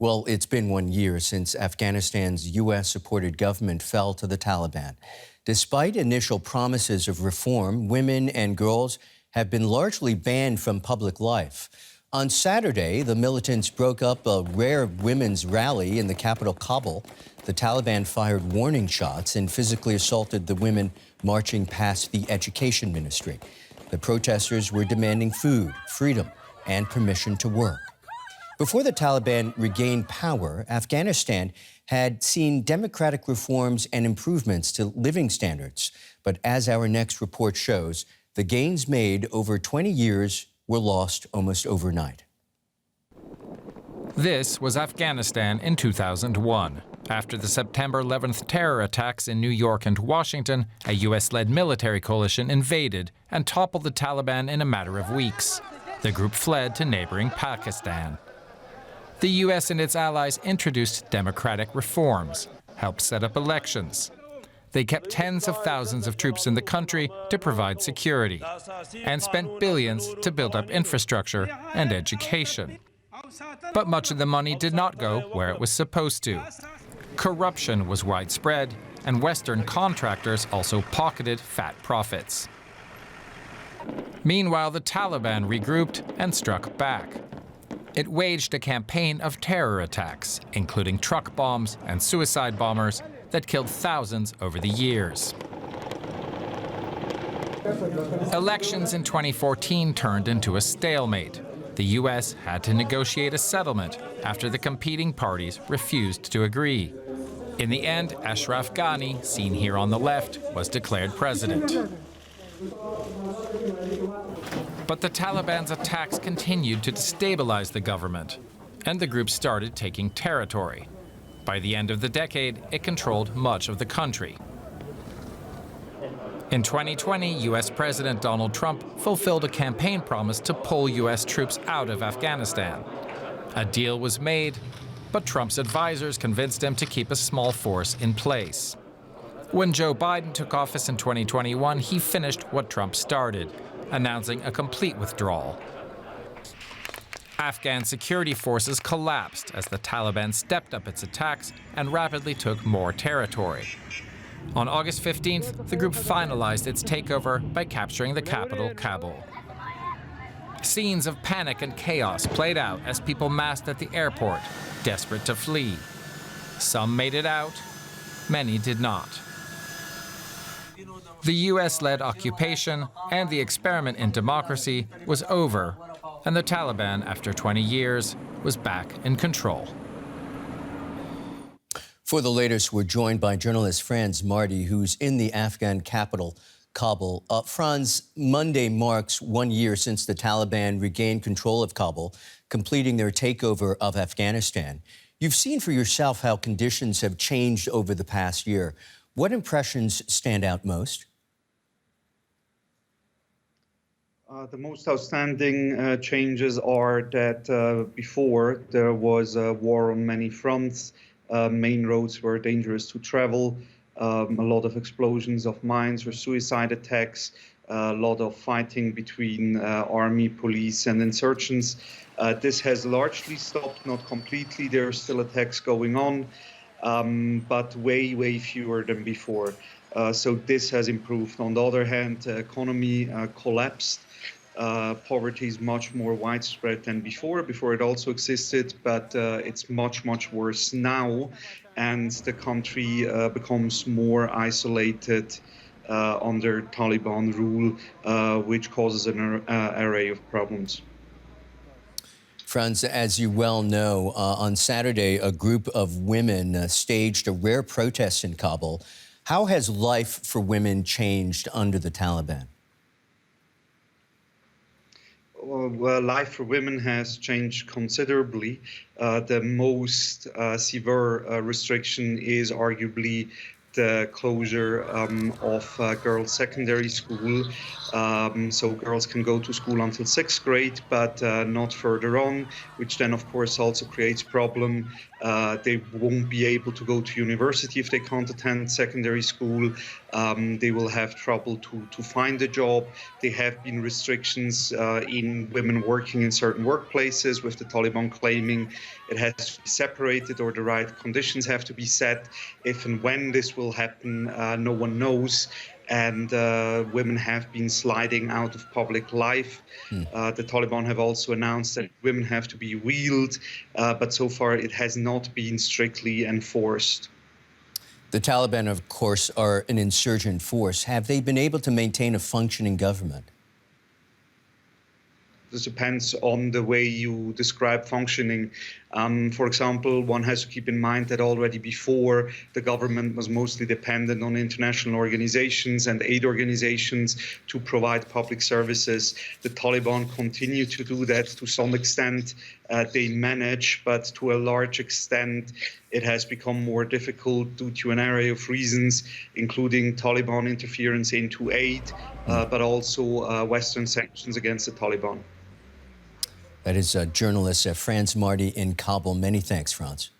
Well, it's been 1 year since Afghanistan's U.S.-supported government fell to the Taliban. Despite initial promises of reform, women and girls have been largely banned from public life. On Saturday, the militants broke up a rare women's rally in the capital, Kabul. The Taliban fired warning shots and physically assaulted the women marching past the education ministry. The protesters were demanding food, freedom, and permission to work. Before the Taliban regained power, Afghanistan had seen democratic reforms and improvements to living standards. But as our next report shows, the gains made over 20 years were lost almost overnight. This was Afghanistan in 2001. After the September 11th terror attacks in New York and Washington, a U.S.-led military coalition invaded and toppled the Taliban in a matter of weeks. The group fled to neighboring Pakistan. The U.S. and its allies introduced democratic reforms, helped set up elections. They kept tens of thousands of troops in the country to provide security and spent billions to build up infrastructure and education. But much of the money did not go where it was supposed to. Corruption was widespread, and Western contractors also pocketed fat profits. Meanwhile, the Taliban regrouped and struck back. It waged a campaign of terror attacks, including truck bombs and suicide bombers that killed thousands over the years. Elections in 2014 turned into a stalemate. The U.S. had to negotiate a settlement after the competing parties refused to agree. In the end, Ashraf Ghani, seen here on the left, was declared president. But the Taliban's attacks continued to destabilize the government, and the group started taking territory. By the end of the decade, it controlled much of the country. In 2020, U.S. President Donald Trump fulfilled a campaign promise to pull U.S. troops out of Afghanistan. A deal was made, but Trump's advisors convinced him to keep a small force in place. When Joe Biden took office in 2021, he finished what Trump started, announcing a complete withdrawal. Afghan security forces collapsed as the Taliban stepped up its attacks and rapidly took more territory. On August 15th, the group finalized its takeover by capturing the capital, Kabul. Scenes of panic and chaos played out as people massed at the airport, desperate to flee. Some made it out, many did not. The U.S.-led occupation and the experiment in democracy was over, and the Taliban, after 20 years, was back in control. For the latest, we're joined by journalist Franz Marty, who's in the Afghan capital, Kabul. Franz, Monday marks 1 year since the Taliban regained control of Kabul, completing their takeover of Afghanistan. You've seen for yourself how conditions have changed over the past year. What impressions stand out most? The most outstanding changes are that before there was a war on many fronts. Main roads were dangerous to travel, a lot of explosions of mines or suicide attacks, a lot of fighting between army, police and insurgents. This has largely stopped, not completely. There are still attacks going on, but way fewer than before. So this has improved. On the other hand, the economy collapsed. Poverty is much more widespread than before. Before it also existed, but it's much worse now. And the country becomes more isolated under Taliban rule, which causes an array of problems. Franz, as you well know, on Saturday, a group of women staged a rare protest in Kabul. How has life for women changed under the Taliban? Well, life for women has changed considerably. The most severe restriction is arguably the closure of girls' secondary school. So girls can go to school until 6th grade, but not further on, which then, of course, also creates problem. They won't be able to go to university if they can't attend secondary school. They will have trouble to find a job. There have been restrictions in women working in certain workplaces, with the Taliban claiming it has to be separated or the right conditions have to be set. If and when this will happen, no one knows. And women have been sliding out of public life. The Taliban have also announced that women have to be wheeled, but so far it has not been strictly enforced. The Taliban, of course, are an insurgent force. Have they been able to maintain a functioning government? This depends on the way you describe functioning. For example, one has to keep in mind that already before, the government was mostly dependent on international organizations and aid organizations to provide public services. The Taliban continue to do that to some extent. They manage, but to a large extent, it has become more difficult due to an array of reasons, including Taliban interference into aid, but also Western sanctions against the Taliban. That is journalist Franz Marty in Kabul. Many thanks, Franz.